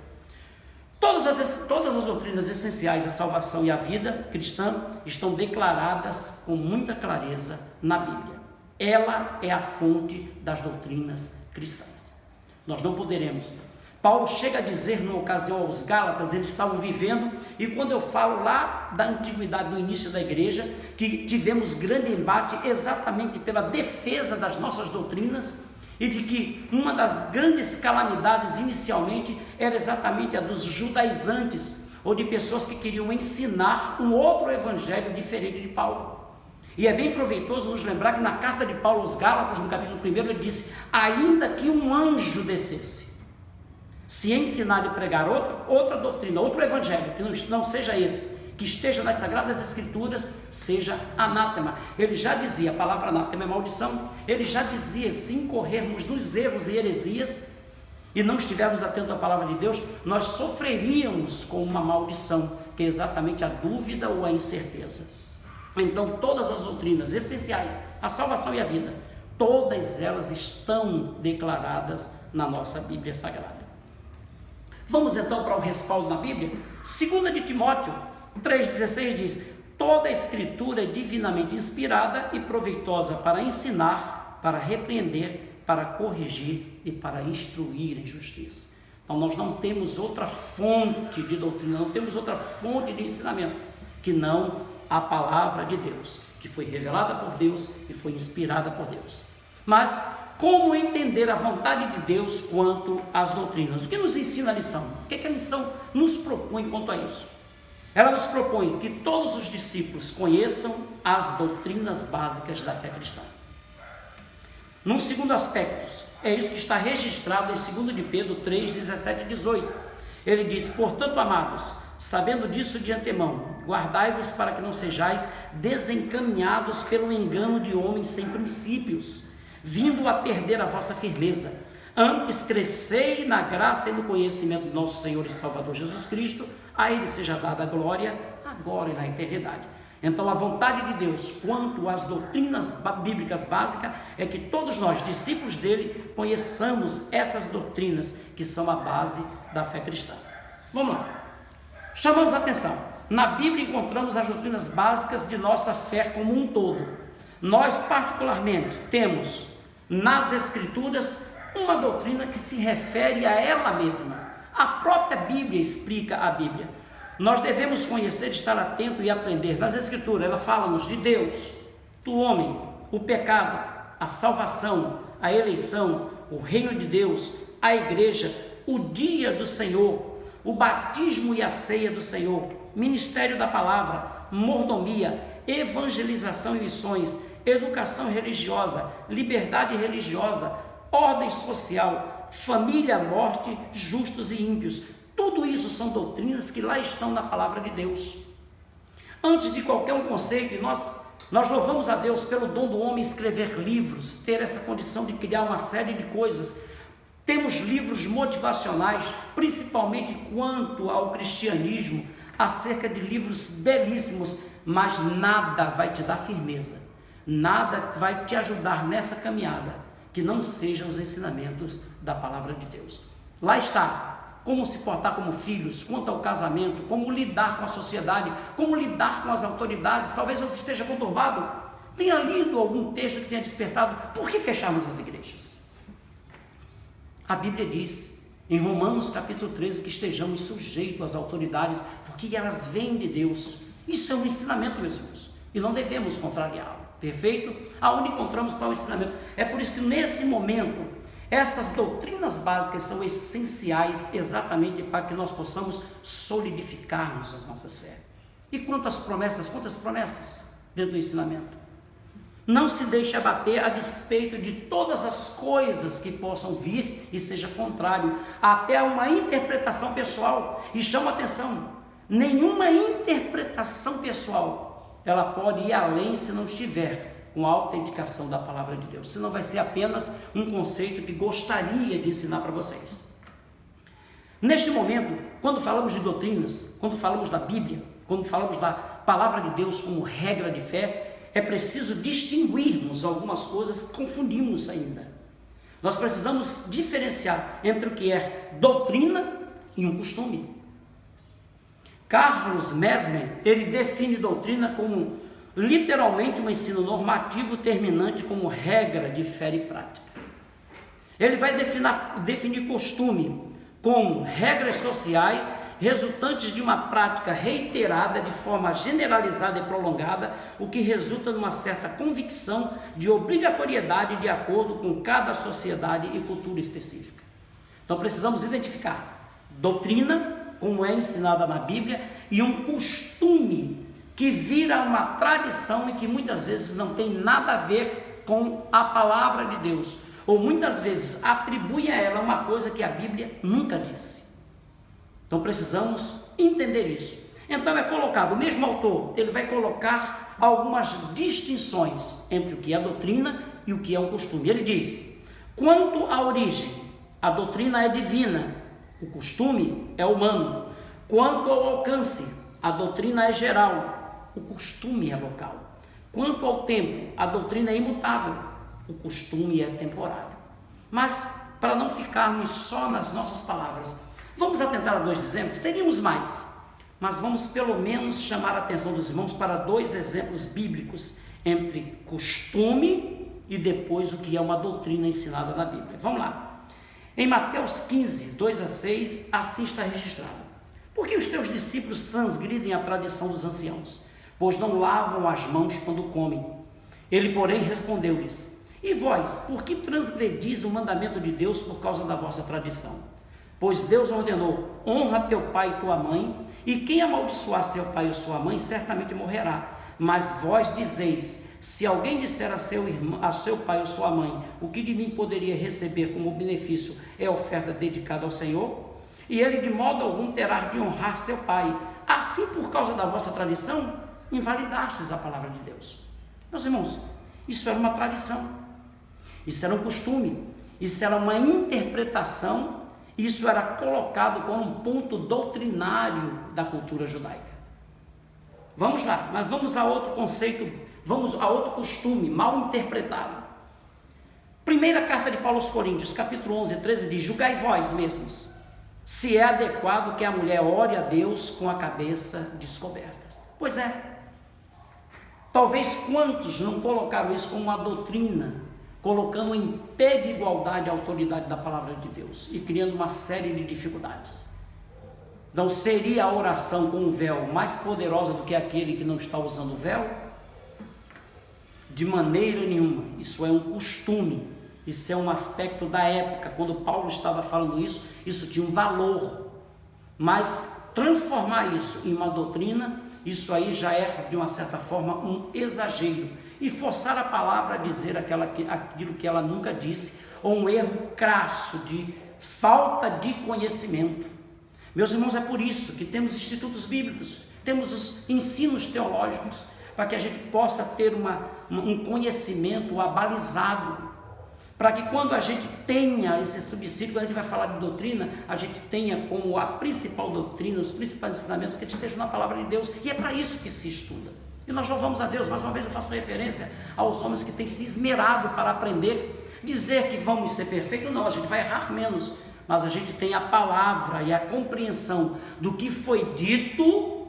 Todas as doutrinas essenciais à salvação e à vida cristã estão declaradas com muita clareza na Bíblia. Ela é a fonte das doutrinas cristãs. Nós não poderemos. Paulo chega a dizer numa ocasião aos Gálatas, eles estavam vivendo, e quando eu falo lá da antiguidade, do início da igreja, que tivemos grande embate exatamente pela defesa das nossas doutrinas, e de que uma das grandes calamidades inicialmente era exatamente a dos judaizantes, ou de pessoas que queriam ensinar um outro evangelho diferente de Paulo. E é bem proveitoso nos lembrar que na carta de Paulo aos Gálatas, no capítulo 1, ele disse: ainda que um anjo descesse, se ensinar e pregar outra doutrina, outro evangelho, que não seja esse, que esteja nas Sagradas Escrituras, seja anátema. Ele já dizia, a palavra anátema é maldição, ele já dizia, se incorrermos nos erros e heresias, e não estivermos atentos à palavra de Deus, nós sofreríamos com uma maldição, que é exatamente a dúvida ou a incerteza. Então, todas as doutrinas essenciais, a salvação e a vida, todas elas estão declaradas na nossa Bíblia Sagrada. Vamos então para o respaldo na Bíblia? 2 de Timóteo 3,16 diz: toda a escritura é divinamente inspirada e proveitosa para ensinar, para repreender, para corrigir e para instruir em justiça. Então nós não temos outra fonte de doutrina, não temos outra fonte de ensinamento que não a palavra de Deus, que foi revelada por Deus e foi inspirada por Deus. Mas como entender a vontade de Deus quanto às doutrinas? O que nos ensina a lição? O que a lição nos propõe quanto a isso? Ela nos propõe que todos os discípulos conheçam as doutrinas básicas da fé cristã. Num segundo aspecto, é isso que está registrado em 2 de Pedro 3, 17 e 18. Ele diz: portanto, amados, sabendo disso de antemão, guardai-vos para que não sejais desencaminhados pelo engano de homens sem princípios, vindo a perder a vossa firmeza. Antes crescei na graça e no conhecimento do nosso Senhor e Salvador Jesus Cristo. A Ele seja dada a glória, agora e na eternidade. Então, a vontade de Deus quanto às doutrinas bíblicas básicas é que todos nós, discípulos dele, conheçamos essas doutrinas que são a base da fé cristã. Vamos lá. Chamamos a atenção. Na Bíblia encontramos as doutrinas básicas de nossa fé como um todo. Nós, particularmente, temos nas Escrituras uma doutrina que se refere a ela mesma. A própria Bíblia explica a Bíblia. Nós devemos conhecer, estar atento e aprender. Nas Escrituras, ela fala-nos de Deus, do homem, o pecado, a salvação, a eleição, o reino de Deus, a igreja, o dia do Senhor, o batismo e a ceia do Senhor, ministério da palavra, mordomia, evangelização e missões, educação religiosa, liberdade religiosa, ordem social, família, morte, justos e ímpios. Tudo isso são doutrinas que lá estão na palavra de Deus. Antes de qualquer um conceito, nós louvamos a Deus pelo dom do homem escrever livros, ter essa condição de criar uma série de coisas. Temos livros motivacionais, principalmente quanto ao cristianismo, acerca de livros belíssimos, mas nada vai te dar firmeza, nada vai te ajudar nessa caminhada, que não sejam os ensinamentos da palavra de Deus. Lá está. Como se portar como filhos, quanto ao casamento, como lidar com a sociedade, como lidar com as autoridades. Talvez você esteja conturbado, tenha lido algum texto que tenha despertado. Por que fechamos as igrejas? A Bíblia diz, em Romanos capítulo 13, que estejamos sujeitos às autoridades, porque elas vêm de Deus. Isso é um ensinamento, meus irmãos, e não devemos contrariá-lo. Perfeito? Aonde encontramos tal ensinamento? É por isso que nesse momento, essas doutrinas básicas são essenciais exatamente para que nós possamos solidificarmos as nossas fé. E quantas promessas dentro do ensinamento. Não se deixe abater a despeito de todas as coisas que possam vir e seja contrário, até a uma interpretação pessoal. E chama atenção, nenhuma interpretação pessoal, ela pode ir além se não estiver com a autenticação da palavra de Deus, senão vai ser apenas um conceito que gostaria de ensinar para vocês. Neste momento, quando falamos de doutrinas, quando falamos da Bíblia, quando falamos da palavra de Deus como regra de fé, é preciso distinguirmos algumas coisas que confundimos ainda. Nós precisamos diferenciar entre o que é doutrina e um costume. Carlos Mesmer, ele define doutrina como literalmente um ensino normativo terminante como regra de fé e prática. Ele vai definir costume como regras sociais resultantes de uma prática reiterada de forma generalizada e prolongada, o que resulta numa certa convicção de obrigatoriedade de acordo com cada sociedade e cultura específica. Então precisamos identificar doutrina, como é ensinada na Bíblia, e um costume que vira uma tradição e que muitas vezes não tem nada a ver com a palavra de Deus, ou muitas vezes atribui a ela uma coisa que a Bíblia nunca disse. Então precisamos entender isso. Então é colocado, o mesmo autor, ele vai colocar algumas distinções entre o que é doutrina e o que é um costume. Ele diz, quanto à origem, a doutrina é divina, o costume é humano. Quanto ao alcance, a doutrina é geral, o costume é local. Quanto ao tempo, a doutrina é imutável, o costume é temporário. Mas, para não ficarmos só nas nossas palavras, vamos atentar a 2 exemplos, teríamos mais, mas vamos pelo menos chamar a atenção dos irmãos para 2 exemplos bíblicos entre costume e depois o que é uma doutrina ensinada na Bíblia. Vamos lá. Em Mateus 15, 2 a 6, assim está registrado. Por que os teus discípulos transgridem a tradição dos anciãos? Pois não lavam as mãos quando comem. Ele, porém, respondeu-lhes, e vós, por que transgredis o mandamento de Deus por causa da vossa tradição? Pois Deus ordenou, honra teu pai e tua mãe, e quem amaldiçoar seu pai ou sua mãe, certamente morrerá. Mas vós dizeis, se alguém disser a seu pai ou sua mãe, o que de mim poderia receber como benefício é oferta dedicada ao Senhor? E ele de modo algum terá de honrar seu pai. Assim, por causa da vossa tradição, invalidastes a palavra de Deus. Meus irmãos, isso era uma tradição, isso era um costume, isso era uma interpretação, isso era colocado como um ponto doutrinário da cultura judaica. Vamos lá, mas vamos a outro conceito, vamos a outro costume mal interpretado. Primeira carta de Paulo aos Coríntios, capítulo 11, 13 diz: julgai vós mesmos, se é adequado que a mulher ore a Deus com a cabeça descoberta. Pois é, talvez quantos não colocaram isso como uma doutrina, colocando em pé de igualdade a autoridade da palavra de Deus e criando uma série de dificuldades. Não seria a oração com o véu mais poderosa do que aquele que não está usando o véu? De maneira nenhuma. Isso é um costume, isso é um aspecto da época. Quando Paulo estava falando isso, isso tinha um valor, mas transformar isso em uma doutrina, isso aí já é de uma certa forma um exagero, e forçar a palavra a dizer aquilo que ela nunca disse, ou um erro crasso de falta de conhecimento. Meus irmãos, é por isso que temos institutos bíblicos, temos os ensinos teológicos, para que a gente possa ter um conhecimento abalizado, para que quando a gente tenha esse subsídio, quando a gente vai falar de doutrina, a gente tenha como a principal doutrina, os principais ensinamentos que estejam na palavra de Deus, e é para isso que se estuda. E nós louvamos a Deus. Mais uma vez eu faço referência aos homens que têm se esmerado para aprender. Dizer que vamos ser perfeitos, não, a gente vai errar menos, mas a gente tem a palavra e a compreensão do que foi dito,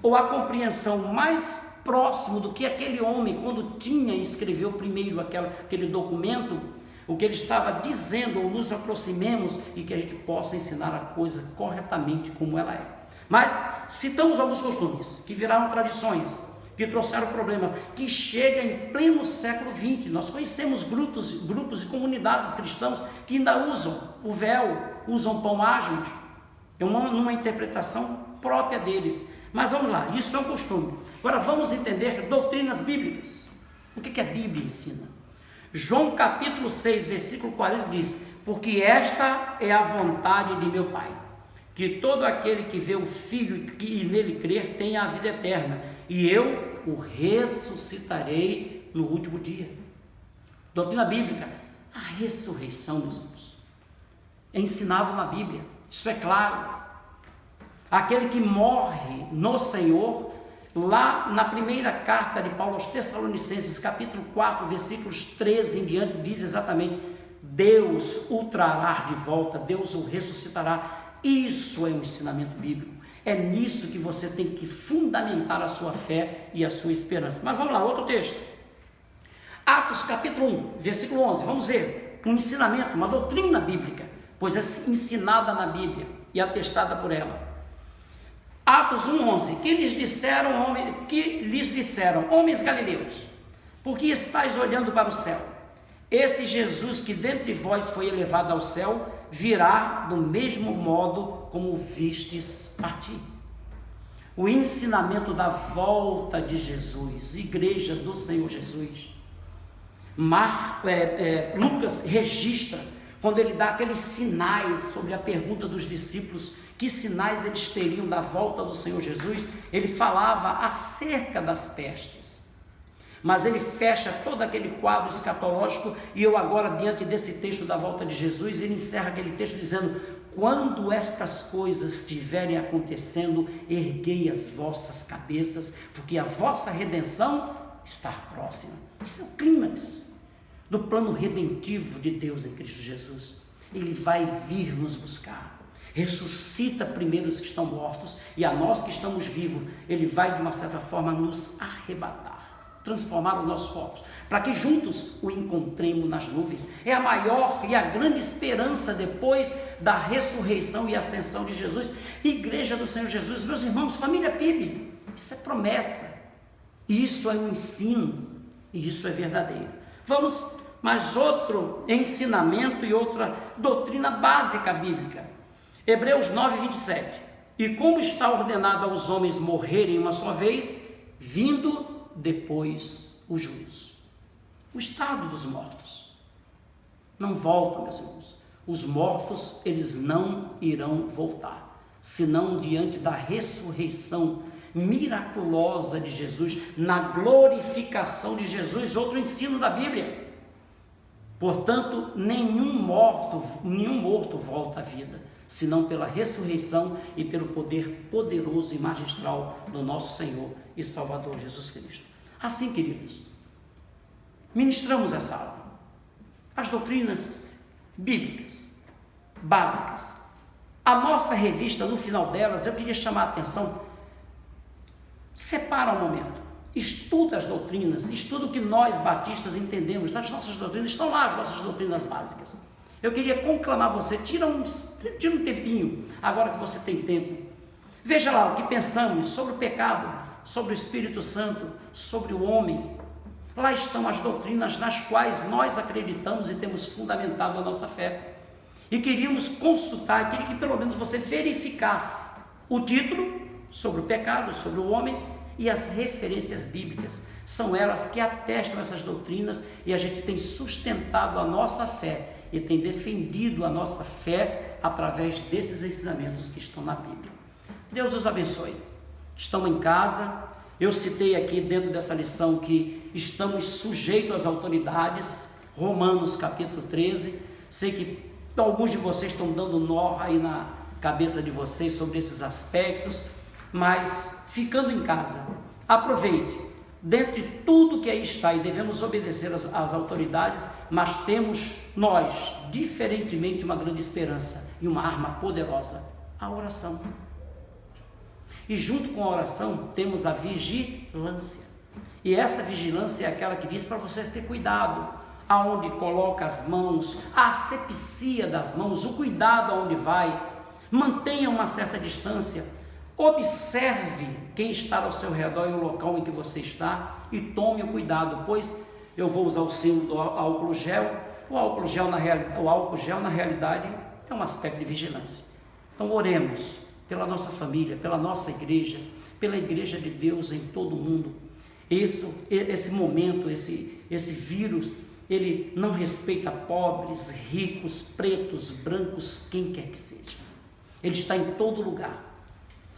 ou a compreensão mais próximo do que aquele homem, quando tinha e escreveu primeiro aquele documento, o que ele estava dizendo, ou nos aproximemos e que a gente possa ensinar a coisa corretamente como ela é. Mas citamos alguns costumes que viraram tradições, que trouxeram problemas, que chega em pleno século XX. Nós conhecemos grupos e comunidades cristãos que ainda usam o véu, usam pão asmos, numa interpretação própria deles. Mas vamos lá, isso é um costume. Agora vamos entender doutrinas bíblicas. O que a Bíblia ensina? João capítulo 6, versículo 40 diz: porque esta é a vontade de meu Pai, que todo aquele que vê o Filho e nele crer tenha a vida eterna, e eu o ressuscitarei no último dia. Doutrina bíblica, a ressurreição, meus irmãos, é ensinado na Bíblia, isso é claro. Aquele que morre no Senhor, lá na primeira carta de Paulo aos Tessalonicenses, capítulo 4, versículos 13 em diante, diz exatamente: Deus o trará de volta, Deus o ressuscitará. Isso é um ensinamento bíblico. É nisso que você tem que fundamentar a sua fé e a sua esperança. Mas vamos lá, outro texto. Atos capítulo 1, versículo 11. Vamos ver um ensinamento, uma doutrina bíblica, pois é ensinada na Bíblia e atestada por ela. Atos 1:11, que lhes disseram, homens galileus, por que estáis olhando para o céu? Esse Jesus que dentre vós foi elevado ao céu, virá do mesmo modo como vistes partir. O ensinamento da volta de Jesus, igreja do Senhor Jesus. Lucas registra, quando ele dá aqueles sinais sobre a pergunta dos discípulos, que sinais eles teriam da volta do Senhor Jesus, ele falava acerca das pestes, mas ele fecha todo aquele quadro escatológico, e eu agora, diante desse texto da volta de Jesus, ele encerra aquele texto dizendo: quando estas coisas estiverem acontecendo, erguei as vossas cabeças, porque a vossa redenção está próxima. Isso é o clímax do plano redentivo de Deus em Cristo Jesus. Ele vai vir nos buscar, ressuscita primeiro os que estão mortos, e a nós que estamos vivos, ele vai de uma certa forma nos arrebatar, transformar os nossos corpos, para que juntos o encontremos nas nuvens. É a maior e a grande esperança depois da ressurreição e ascensão de Jesus. Igreja do Senhor Jesus, meus irmãos, família PIB, isso é promessa, isso é um ensino, e isso é verdadeiro. Vamos mais outro ensinamento e outra doutrina básica bíblica. Hebreus 9:27, e como está ordenado aos homens morrerem uma só vez, vindo depois o juízo. O estado dos mortos não volta, meus irmãos. Os mortos, eles não irão voltar, senão diante da ressurreição miraculosa de Jesus, na glorificação de Jesus. Outro ensino da Bíblia. Portanto, nenhum morto volta à vida, senão pela ressurreição e pelo poder poderoso e magistral do nosso Senhor e Salvador Jesus Cristo. Assim, queridos, ministramos essa aula. As doutrinas bíblicas básicas. A nossa revista, no final delas, eu queria chamar a atenção, separa um momento, estuda as doutrinas, estuda o que nós batistas entendemos das nossas doutrinas, estão lá as nossas doutrinas básicas. Eu queria conclamar você, tira um tempinho, agora que você tem tempo, veja lá o que pensamos sobre o pecado, sobre o Espírito Santo, sobre o homem. Lá estão as doutrinas nas quais nós acreditamos e temos fundamentado a nossa fé. E queríamos consultar, queria que pelo menos você verificasse o título sobre o pecado, sobre o homem e as referências bíblicas. São elas que atestam essas doutrinas e a gente tem sustentado a nossa fé e tem defendido a nossa fé através desses ensinamentos que estão na Bíblia. Deus os abençoe. Estão em casa. Eu citei aqui dentro dessa lição que estamos sujeitos às autoridades. Romanos capítulo 13. Sei que alguns de vocês estão dando nó aí na cabeça de vocês sobre esses aspectos, mas ficando em casa, aproveite, dentre tudo que aí está, e devemos obedecer às autoridades, mas temos nós, diferentemente, uma grande esperança e uma arma poderosa, a oração. E junto com a oração, temos a vigilância, e essa vigilância é aquela que diz para você ter cuidado, aonde coloca as mãos, a asepsia das mãos, o cuidado aonde vai, mantenha uma certa distância, observe quem está ao seu redor e o local em que você está e tome o cuidado, pois eu vou usar o símbolo do álcool gel. O álcool gel na realidade é um aspecto de vigilância. Então oremos pela nossa família, pela nossa igreja, pela igreja de Deus em todo o mundo. Esse momento, esse vírus, ele não respeita pobres, ricos, pretos, brancos, quem quer que seja. Ele está em todo lugar.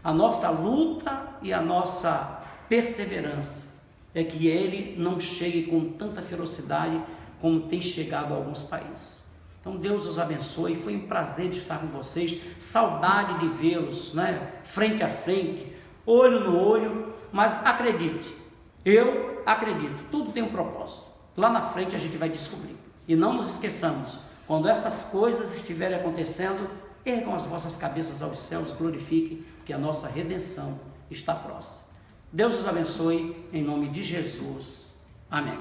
A nossa luta e a nossa perseverança é que ele não chegue com tanta ferocidade como tem chegado a alguns países. Então Deus os abençoe, foi um prazer de estar com vocês, saudade de vê-los, né? Frente a frente, olho no olho, mas acredite, eu acredito, tudo tem um propósito. Lá na frente a gente vai descobrir. E não nos esqueçamos, quando essas coisas estiverem acontecendo, ergam as vossas cabeças aos céus, glorifiquem, que a nossa redenção está próxima. Deus os abençoe, em nome de Jesus. Amém.